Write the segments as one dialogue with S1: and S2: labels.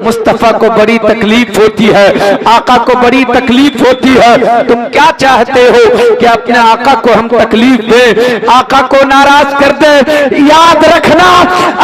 S1: मुस्तफा को बड़ी तकलीफ होती है, आका को बड़ी तकलीफ होती है। तुम क्या चाहते हो कि अपने आका को हम तकलीफ दे, आका को नाराज कर दे? याद रखना,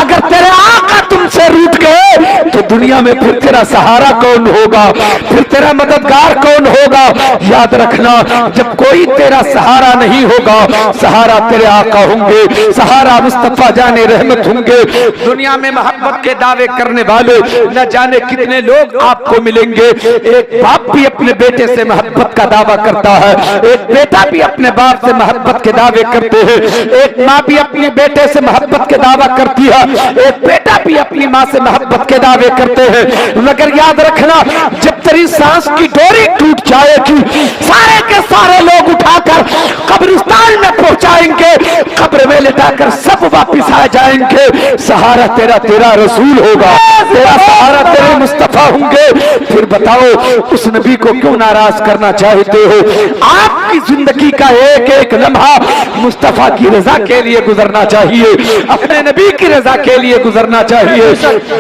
S1: अगर तेरे आका तुमसे रूठ गए तो दुनिया में फिर तेरा सहारा कौन होगा, फिर तेरा मददगार कौन होगा? याद रखना, जब कोई तेरा सहारा नहीं होगा, सहारा तेरे आका होंगे, सहारा मुस्तफा जाने रहमत होंगे। दुनिया में मोहब्बत के दावे करने वाले न जाने कितने लोग आपको मिलेंगे। एक बाप भी अपने बेटे से मोहब्बत का दावा करता है, एक बेटा भी अपने बाप से मोहब्बत के दावे करते हैं, एक माँ भी अपने बेटे से मोहब्बत के दावा करती है, एक बेटा भी अपनी माँ से मोहब्बत के दावे करते हैं। मगर याद रखना, जब तेरी सांस की डोरी टूट जाएगी, सारे के सारे लोग उठाकर कब्रिस्तान में पहुंचाएंगे, कब्र में लिटाकर सब वापिस आ जाएंगे। सहारा तेरा तेरा रसूल होगा, तेरा सहारा तेरे मुस्तफा होंगे। फिर बताओ, उस नबी को क्यों नाराज करना चाहते हो? आपकी जिंदगी का एक एक लम्हा मुस्तफा की रजा के लिए गुजरना चाहिए, अपने नबी की रजा के लिए गुजरना चाहिए।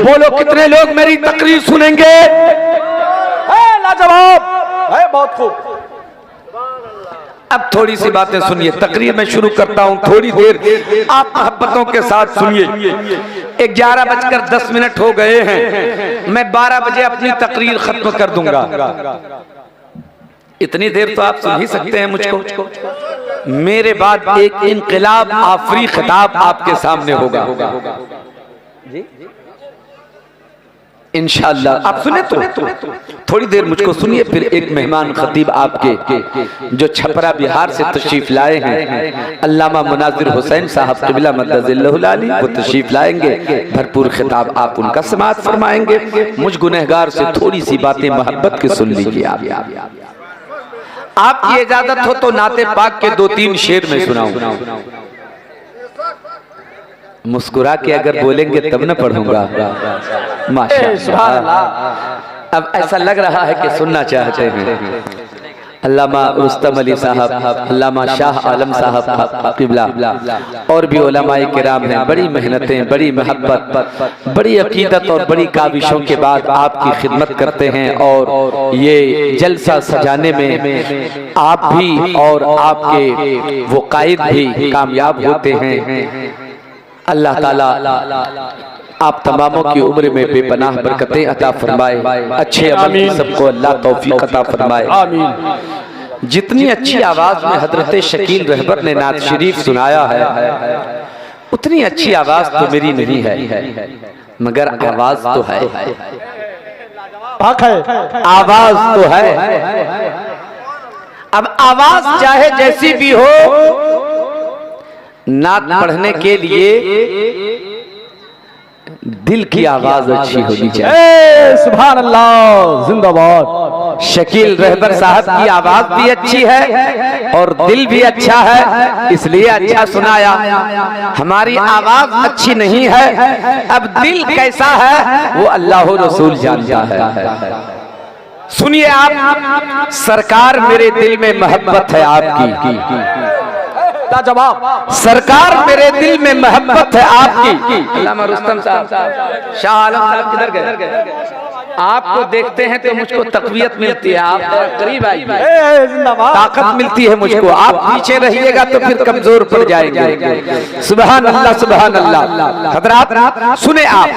S1: बोलो, कितने लोग मेरी तकरीर सुनेंगे?
S2: लाजवाब है, बहुत खूब।
S1: अब थोड़ी सी बातें सुनिए, तकरीर में शुरू करता हूं, थोड़ी देर आप मोहब्बतों के साथ सुनिए। 11:10 हो गए हैं, मैं 12 बजे अपनी तकरीर खत्म कर दूंगा। इतनी देर तो आप सुन ही सकते हैं मुझको। मेरे बाद एक इनकलाब आफरी खिताब आपके सामने होगा इंशाअल्लाह। आप सुने तो थोड़ी देर मुझको सुनिए, फिर एक मेहमान खतीब आपके जो छपरा बिहार से तशरीफ लाए हैं, अल्लामा मुनाजिर हुसैन साहब क़िबला मद्दज़िल्लहुल आली, वो तशरीफ लाएंगे, भरपूर खिताब आप उनका समाअत फरमाएंगे। मुझ गुनहगार से थोड़ी सी बातें मोहब्बत की सुन लीजिए। आपकी इजाजत हो तो नाते पाक के 2-3 शेर में सुनाऊं। मुस्कुरा के अगर बोलेंगे तब न पढ़ूंगा। माशाअल्लाह, अब ऐसा लग रहा है कि सुनना चाहते हैं। अल्लामा रुस्तम अली साहब, अल्लामा शाह आलम साहब क़िबला और भी उलमाए किराम हैं। बड़ी मेहनतें, बड़ी मोहब्बत, बड़ी अकीदत और बड़ी काविशों के बाद आपकी खिदमत करते हैं। और ये जलसा सजाने में आप भी और आपके वो कायद भी कामयाब होते हैं। अल्लाह ताला आप तमामों की उम्र में बेपनाह बरकतें अता फरमाए, अच्छे अमल सबको अल्लाह तौफीक अता फरमाए। आमीन। जितनी अच्छी आवाज में हजरत शकील रहबर ने नात शरीफ सुनाया है, उतनी अच्छी आवाज तो मेरी नहीं है, मगर आवाज तो है, आवाज तो है। अब आवाज चाहे जैसी भी हो, नात पढ़ने के लिए दिल की आवाज अच्छी होनी चाहिए।
S2: सुभान अल्लाह, जिंदाबाद।
S1: शकील रहबर साहब की आवाज भी अच्छी है और दिल भी अच्छा है, इसलिए अच्छा सुनाया। हमारी आवाज अच्छी नहीं है, अब दिल कैसा है वो अल्लाह रसूल जानता है। सुनिए आप, सरकार मेरे दिल में मोहब्बत है आपकी।
S2: जवाब,
S1: सरकार मेरे दिल में मोहब्बत है आपकी। अल्लामा रुस्तम साहब, शाह आलम साहब किधर गए? आपको देखते हैं तो मुझको तकवीयत मिलती है, आप करीब आइए, ताकत मिलती है मुझको। आप पीछे रहिएगा तो फिर कमजोर पड़ जाएंगे। सुभान अल्लाह, सुभान अल्लाह। हजरात सुने आप,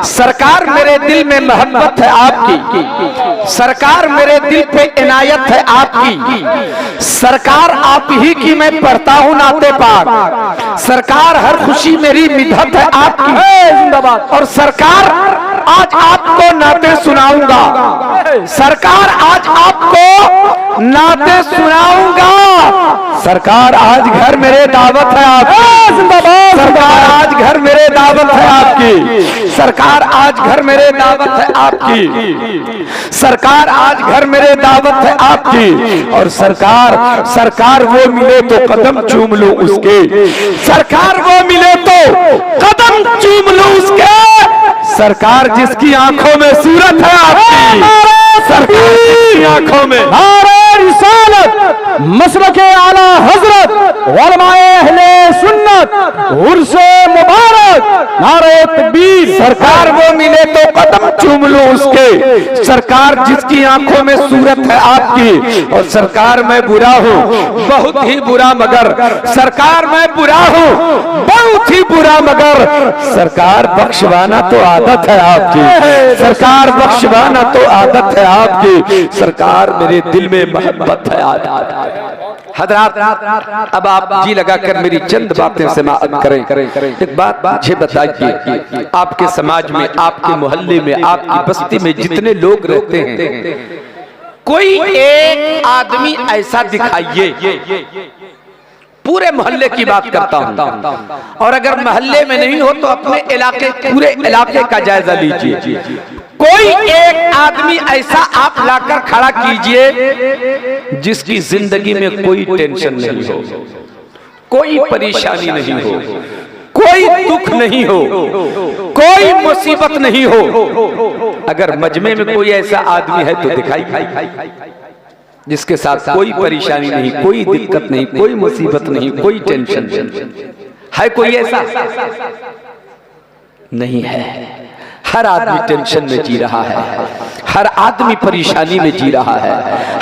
S1: सरकार मेरे दिल में मोहब्बत है आपकी, सरकार मेरे दिल पे इनायत है आपकी, सरकार आप ही की मैं पढ़ता हूँ नाते पाक, सरकार हर खुशी मेरी मिदहत है आपकी। और सरकार आज आपको नाते सुनाऊंगा, सरकार आज आपको नाते सुनाऊंगा। सरकार आज घर मेरे दावत है आपकी, सरकार आज घर मेरे दावत है आपकी, सरकार आज घर मेरे दावत है आपकी, सरकार आज घर मेरे दावत है आपकी। और सरकार वो मिले तो कदम चूम लूं उसके, सरकार वो मिले तो कदम चूम लूं उसके। सरकार जिसकी आंखों में सूरत है आपकी, सरकार जिसकी आंखों में
S2: नारे रिसालत, मसलके आला हजरत उलमाए अहले सुन्नत उर्से मुबारक नारे तकबीर।
S1: सरकार वो मिले तो कदम चूम लो उसके, सरकार जिसकी आंखों में सूरत है आपकी, और सरकार मैं बुरा हूँ बहुत ही बुरा, मगर सरकार मैं बुरा हूँ बहुत ही बुरा, मगर सरकार बख्शवाना तो आदत है आपकी, सरकार बख्शवाना तो आदत है आपकी, सरकार मेरे दिल में मोहब्बत है। हजरात अब आप जी लगाकर मेरी चंद बातें समाअत करें। एक बात मुझे बताइए, आपके समाज में, आपके मोहल्ले में, आपकी बस्ती में जितने लोग रहते हैं, कोई एक आदमी ऐसा दिखाइए, पूरे मोहल्ले की बात करता हूं, और अगर मोहल्ले में नहीं हो तो अपने इलाके, पूरे इलाके का जायजा लीजिए, कोई एक आदमी ऐसा आप लाकर खड़ा कीजिए जिसकी जिंदगी में कोई टेंशन नहीं हो, कोई परेशानी नहीं हो, कोई दुख नहीं हो, कोई मुसीबत नहीं हो। अगर मजमे में कोई ऐसा आदमी है तो दिखाई, जिसके साथ कोई परेशानी नहीं, कोई दिक्कत नहीं, कोई मुसीबत नहीं, कोई टेंशन है, कोई ऐसा नहीं है। हर आदमी टेंशन में जी रहा है, हर आदमी परेशानी में जी रहा है,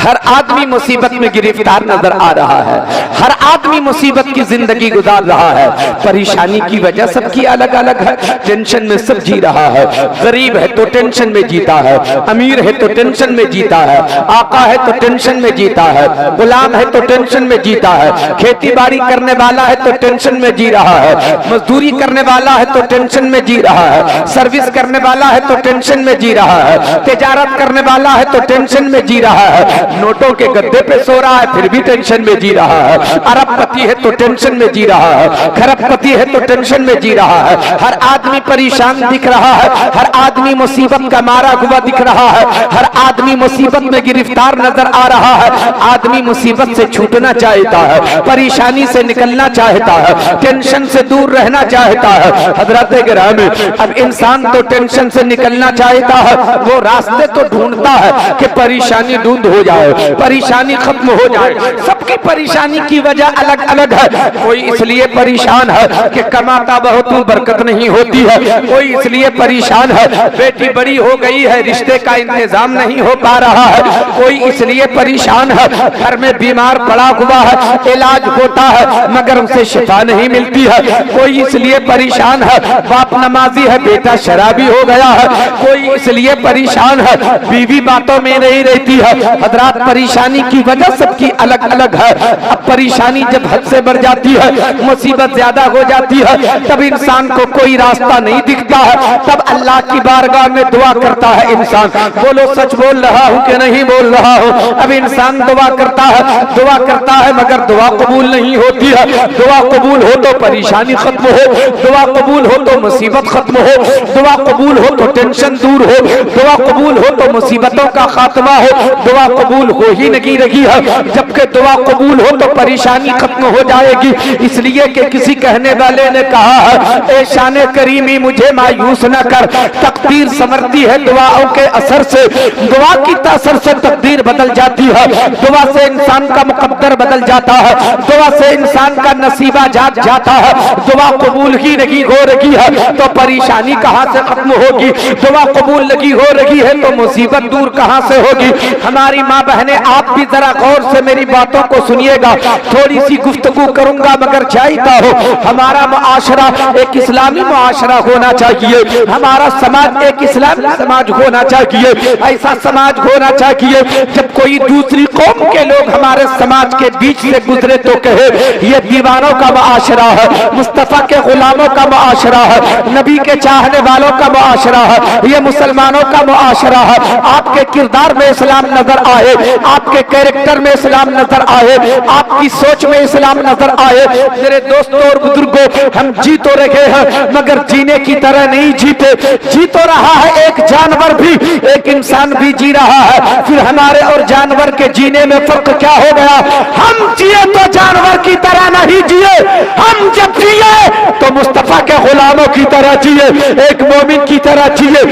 S1: हर आदमी मुसीबत में गिरफ्तार नजर आ रहा है, हर आदमी मुसीबत की जिंदगी गुजार रहा है। परेशानी की वजह सबकी अलग अलग है, टेंशन में सब जी रहा है। गरीब है तो टेंशन में जीता है, अमीर है तो टेंशन में जीता है, आका है तो टेंशन में जीता है, गुलाम है तो टेंशन में जीता है, खेती बाड़ी करने वाला है तो टेंशन में जी रहा है, मजदूरी करने वाला है तो टेंशन में जी रहा है, सर्विस करने वाला है तो टेंशन में जी रहा है, तिजारत करने वाला है तो टेंशन में जी रहा है, नोटों के गद्दे पे सो रहा है फिर भी टेंशन में जी रहा है, अरबपति है तो टेंशन में जी रहा है, खरबपति है तो टेंशन में जी रहा है। हर आदमी परेशान दिख रहा है, हर आदमी मुसीबत का मारा हुआ दिख रहा है, हर आदमी मुसीबत में गिरफ्तार नजर आ रहा है। आदमी मुसीबत से छूटना चाहता है, परेशानी से निकलना चाहता है, टेंशन से दूर रहना चाहता है। हजरत गिरामी, अब इंसान तो टेंशन से निकलना चाहता है, वो रास्ते तो ढूंढता है कि परेशानी दूर हो जाए, परेशानी खत्म हो जाए। सबकी परेशानी की वजह अलग अलग है, कोई इसलिए परेशान है कि कमाता बहुत हूं बरकत नहीं होती है, कोई इसलिए परेशान है बेटी बड़ी हो गई है रिश्ते का इंतजाम नहीं हो पा रहा है, कोई इसलिए परेशान है घर में बीमार पड़ा हुआ है, इलाज होता है मगर उसे शिफा नहीं मिलती है, कोई इसलिए परेशान है बाप नमाजी है बेटा शराबी हो गया है, कोई इसलिए परेशान है बीवी बातों में नहीं रहती है। हजरात परेशानी की वजह सबकी अलग अलग है। अब परेशानी जब हद से बढ़ जाती है, मुसीबत ज्यादा हो जाती है, तब इंसान को कोई रास्ता नहीं दिखता है, तब अल्लाह की बारगाह में दुआ करता है इंसान। बोलो सच बोल रहा हूँ कि नहीं बोल रहा हूँ? अब इंसान दुआ करता है मगर दुआ कबूल नहीं होती है। दुआ कबूल हो तो परेशानी खत्म हो, दुआ कबूल हो तो मुसीबत खत्म हो, दुआ कबूल हो तो टेंशन दूर हो, दुआ कबूल हो तो मुसीबतों का खात्मा हो। दुआ कबूल हो ही नहीं रही है, जबकि दुआ कबूल हो तो परेशानी खत्म हो जाएगी। इसलिए कि किसी कहने वाले ने कहा है, ए शान करीमी मुझे मायूस न कर, तकदीर संवरती है दुआओं के असर से, दुआ की तासर से तकदीर बदल जाती है, दुआ से इंसान का मुकद्दर बदल जाता है, दुआ से इंसान का नसीबा जाग जाता है। दुआ कबूल ही नहीं हो रही है तो परेशानी कहां से खत्म होगी? दुआ कबूल लगी हो रही है तो मुसीबत दूर कहां से होगी? हमारी माँ बहने, आप भी जरा गौर से मेरी बातों को सुनिएगा। थोड़ी सी गुफ्तगू करूंगा मगर चाहता हो हमारा मुआशरा एक इस्लामी मुआशरा होना चाहिए, हमारा समाज एक इस्लामी समाज होना चाहिए। ऐसा समाज होना चाहिए जब कोई दूसरी कौम के लोग हमारे समाज के बीच से गुजरे तो कहे ये दीवानों का मुआशरा है, मुस्तफा के गुलामों का मुआशरा है, नबी के चाहने वालों का मुआशरा है, ये मुसलमानों का मुआशरा है। आपके किरदार में इस्लाम नजर आए, आपके कैरेक्टर में इस्लाम नजर आए, आपकी सोच में इस्लाम नजर आए। मेरे दोस्तों और बुजुर्गों, हम जी तो रहे हैं मगर जीने की तरह नहीं जीते। जी तो रहा है एक जानवर भी, एक इंसान भी जी रहा है, फिर हमारे और जानवर के जीने में फर्क क्या हो गया? हम जिए तो जानवर की तरह नहीं जिए, हम जब जिए तो मुस्तफा के गुलामों की तरह जिए, एक मोमिन की तरह जिए,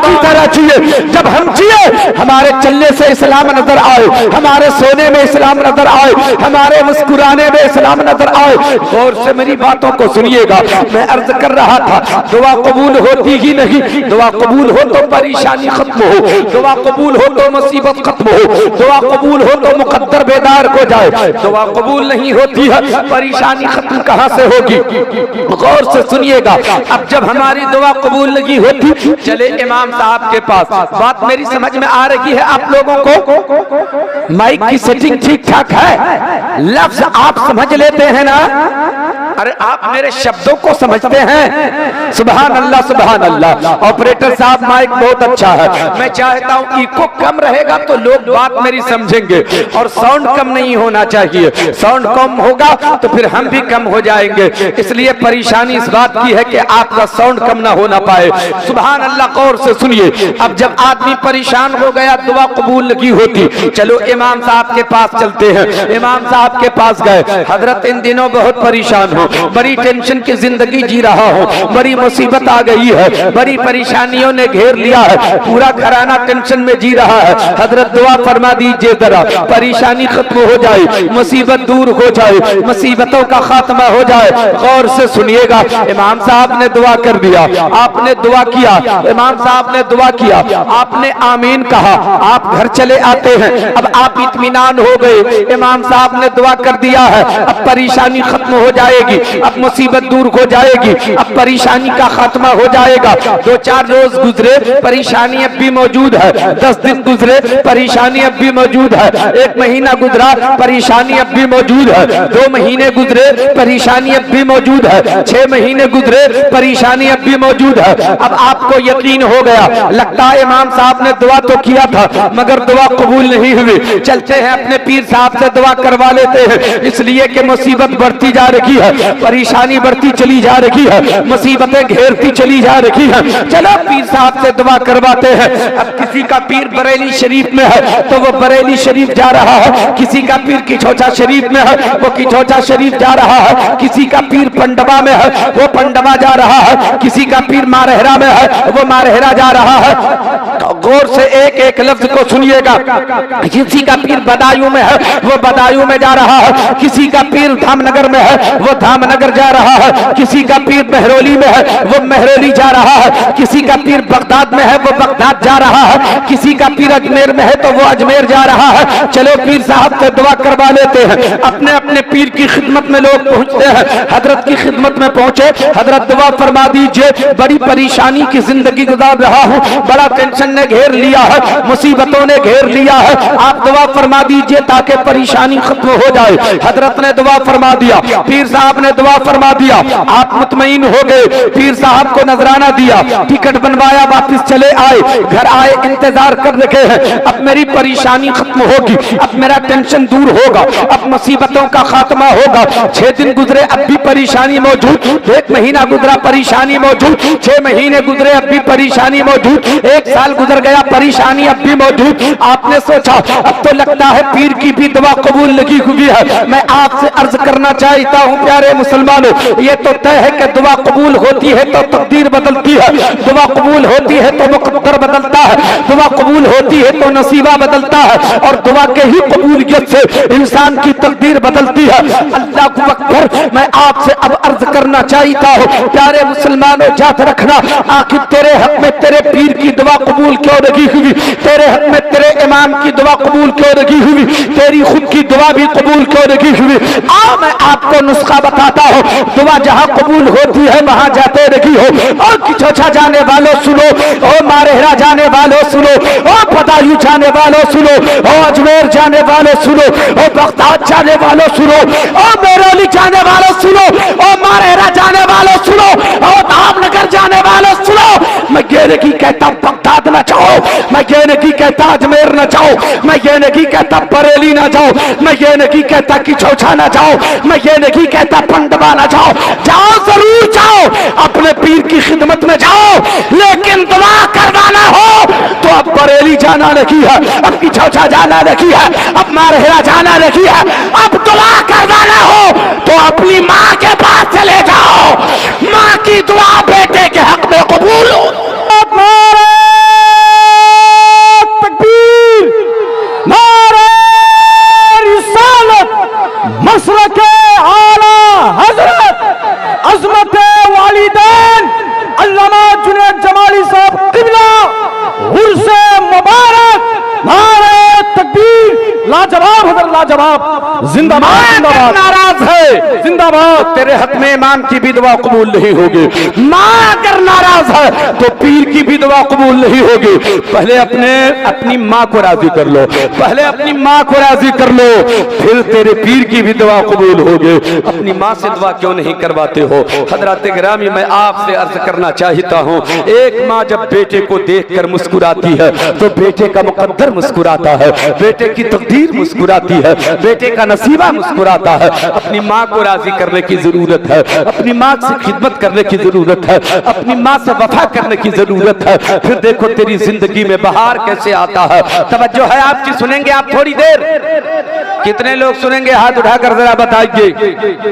S1: की तरह जिए। जब हम जिए हमारे चलने से इस्लाम नजर आए, हमारे सोने में इस्लाम नजर आए, हमारे मुस्कुराने में इस्लाम नजर आए। गौर से मेरी बातों को सुनिएगा। मैं अर्ज कर रहा था दुआ कबूल होती ही नहीं, दुआ कबूल हो तो परेशानी खत्म हो, दुआ कबूल हो तो मुसीबत खत्म हो, दुआ कबूल हो तो मुकद्दर बेदार हो जाए। दुआ कबूल नहीं होती है, परेशानी खत्म कहां से होगी? गौर से सुनिएगा। अब जब हमारी दुआ कबूल नहीं होती, चले इमाम साहब के पास। बात मेरी समझ में आ रही है आप लोगों को? माइक की सेटिंग ठीक ठाक है? लफ्ज आप समझ लेते हैं ना? अरे आप मेरे शब्दों को समझते हैं? सुभान अल्लाह, सुभान अल्लाह। ऑपरेटर साहब माइक बहुत अच्छा है। मैं चाहता हूं इको कम रहेगा तो लोग बात मेरी समझेंगे, और साउंड कम नहीं होना चाहिए। साउंड कम होगा तो फिर हम भी कम हो जाएंगे। इसलिए परेशानी इस बात की है कि आपका साउंड कम ना होना पाए। सुभान अल्लाह। गौर से सुनिए। अब जब आदमी परेशान हो गया, दुआ कबूल नहीं होती, चलो इमाम साहब के पास चलते हैं। इमाम साहब के पास गए। हजरत इन दिनों बहुत परेशान हो, बड़ी टेंशन की जिंदगी जी रहा हो, बड़ी मुसीबत आ गई है, बड़ी परेशानियों ने घेर लिया है, पूरा घराना टेंशन में जी रहा है। हजरत दुआ फरमा दीजिए जरा, परेशानी खत्म हो जाए, मुसीबत दूर हो जाए, मुसीबतों का खात्मा हो जाए। गौर से सुनिएगा। इमाम साहब ने दुआ कर दिया, आपने दुआ किया, इमाम साहब ने दुआ किया, आपने आमीन कहा, आप घर चले आते हैं। अब आप इत्मीनान हो गए, इमाम साहब ने दुआ कर दिया है, अब परेशानी खत्म हो जाएगी, अब मुसीबत दूर हो जाएगी, अब परेशानी का खात्मा हो जाएगा। 2-4 रोज गुजरे, परेशानी अब भी मौजूद है। 10 दिन गुजरे, परेशानी अब भी मौजूद है। 1 महीना गुजरा, परेशानी अब भी मौजूद है। 2 महीने गुजरे, परेशानी अब भी मौजूद है। 6 महीने गुजरे, परेशानी अब भी मौजूद है। अब आपको यकीन हो गया, लगता है इमाम साहब ने दुआ तो किया था मगर दुआ कबूल नहीं हुई। चलते हैं अपने पीर साहब से दुआ करवा लेते हैं, इसलिए कि मुसीबत बढ़ती जा रही है, परेशानी बढ़ती चली जा रही है, मुसीबतें घेरती चली जा रही है। चलो पीर साहब से दुआ करवाते हैं। अब किसी का पीर बरेली शरीफ में है तो वो बरेली शरीफ जा रहा है, किसी का पीर किछोचा शरीफ में है वो किछोचा शरीफ जा रहा है, किसी का पीर पंडवा में है वो पंडवा जा रहा है, किसी का पीर मारहरा में है वो मारहरा जा रहा है। गौर से एक एक लफ्ज को सुनिएगा। किसी का पीर बदायूं में है वो बदायूं में जा रहा है, किसी का पीर धामनगर में है वो धामनगर जा रहा है, किसी का पीर महरौली में है वो महरौली जा रहा है, किसी का पीर बगदाद में है वो बगदाद जा रहा है, किसी का पीर अजमेर में है तो वो अजमेर जा रहा है। चलो पीर साहब से दुआ करवा लेते हैं। अपने अपने पीर की खिदमत में लोग पहुंचते हैं। हजरत की खिदमत में पहुंचे, हजरत दुआ फरमा दीजिए, बड़ी परेशानी की जिंदगी गुजार रहा हूं, बड़ा टेंशन ने घेर लिया है, मुसीबतों ने घेर लिया है, आप दुआ फरमा दीजिए ताकि परेशानी खत्म हो जाए। हजरत ने दुआ फरमा दिया, पीर साहब ने दुआ फरमा दिया, आप मुतमईन हो गए। पीर साहब को नजराना दिया, टिकट बनवाया, वापस चले आए, घर आए, इंतजार कर रखे हैं। अब मेरी परेशानी खत्म होगी, अब मेरा टेंशन दूर होगा, अब मुसीबतों का खात्मा होगा। 6 दिन गुजरे, अब भी परेशानी मौजूद। 1 महीना गुजरा, परेशानी मौजूद। 6 महीने गुजरे, अब भी परेशानी मौजूद। 1 साल गुजर गया, परेशानी अब भी मौजूद। आपने सोचा अब तो लगता है पीर की भी दुआ कबूल लगी हुई है। मैं आपसे अर्ज करना चाहता हूं प्यारे मुसलमानों, ये तो तय है कि दुआ कबूल होती है तो तकदीर बदलती है, दुआ कबूल होती है तो मुकद्दर बदलता है, दुआ कबूल होती है तो नसीबा बदलता है, और दुआ के ही कबूलियत से इंसान की तकदीर बदलती है। अल्लाह हू अकबर। मैं आपसे अब अर्ज करना चाहता हूं प्यारे मुसलमानों, याद रखना, आखिर तेरे हक में तेरे पीर की दुआ कबूल क्यों लगी हुई, तेरे हक में तेरे इमाम की दुआ कबूल क्यों लगी हुई, तेरी खुद की दुआ भी कबूल क्यों लगी हुई। आओ मैं आपको नुस्खा बताता हूँ। दुआ जहाँ कबूल होती है वहां जाते रही हो। और किछोछा जाने वालों सुनो, और मारहरा जाने वालों सुनो, और बदायूं जाने वालों सुनो, और अजमेर जाने वालों सुनो, और बगदाद जाने वालों सुनो, और महरौली जाने वालों सुनो, और मारहरा जाने वालों सुनो, और धामनगर जाने वालों सुनो। मैं ये नहीं कहता बगदाद न जाओ, मैं ये नहीं कहता अजमेर न जाओ, मैं ये नहीं कहता बरेली न जाओ, मैं ये नहीं कहता किछोछा न जाओ, मैं ये नहीं कहता पंडवा न जाओ। जाओ, जरूर जाओ, अपने पीर की खिदमत में जाओ, लेकिन दुआ करवाना हो तो अब बरेली जाना नहीं है, अब किछोछा जाना नहीं है, अब मारहरा जाना नहीं है। अब दुआ करवाना हो तो अपनी माँ के पास चले जाओ, माँ की दुआ बेटे के हक में कबूल हो।
S2: तकबीर। लाजवाब हजरत लाजवाब, जिंदाबाद जिंदाबाद,
S1: नाराज है
S2: जिंदाबाद।
S1: तेरे हक में इमाम की भी दुआ कबूल नहीं होगी। माँ अगर नाराज है तो पीर की भी दुआ कबूल नहीं होगी। पहले अपनी माँ को राजी कर लो, पहले अपनी माँ को राजी कर लो, फिर तेरे पीर की भी दुआ कबूल होगी। अपनी माँ से दुआ क्यों नहीं करवाते हो? हजरत गिरामी, मैं आपसे अर्ज करना चाहता हूँ, एक माँ जब बेटे को देखकर मुस्कुराती है तो बेटे का मुकद्दर मुस्कुराता है, बेटे की तकदीर मुस्कुराती है, बेटे का नसीबा मुस्कुराता है। अपनी माँ को राजी करने की जरूरत है, अपनी माँ से खिदमत करने की जरूरत है, अपनी माँ से वफा करने की जरूरत है। फिर देखो तेरी जिंदगी में बहार कैसे आता है। तवज्जो है आपकी, सुनेंगे आप थोड़ी देर? कितने लोग सुनेंगे? हाथ उठाकर जरा बताइए।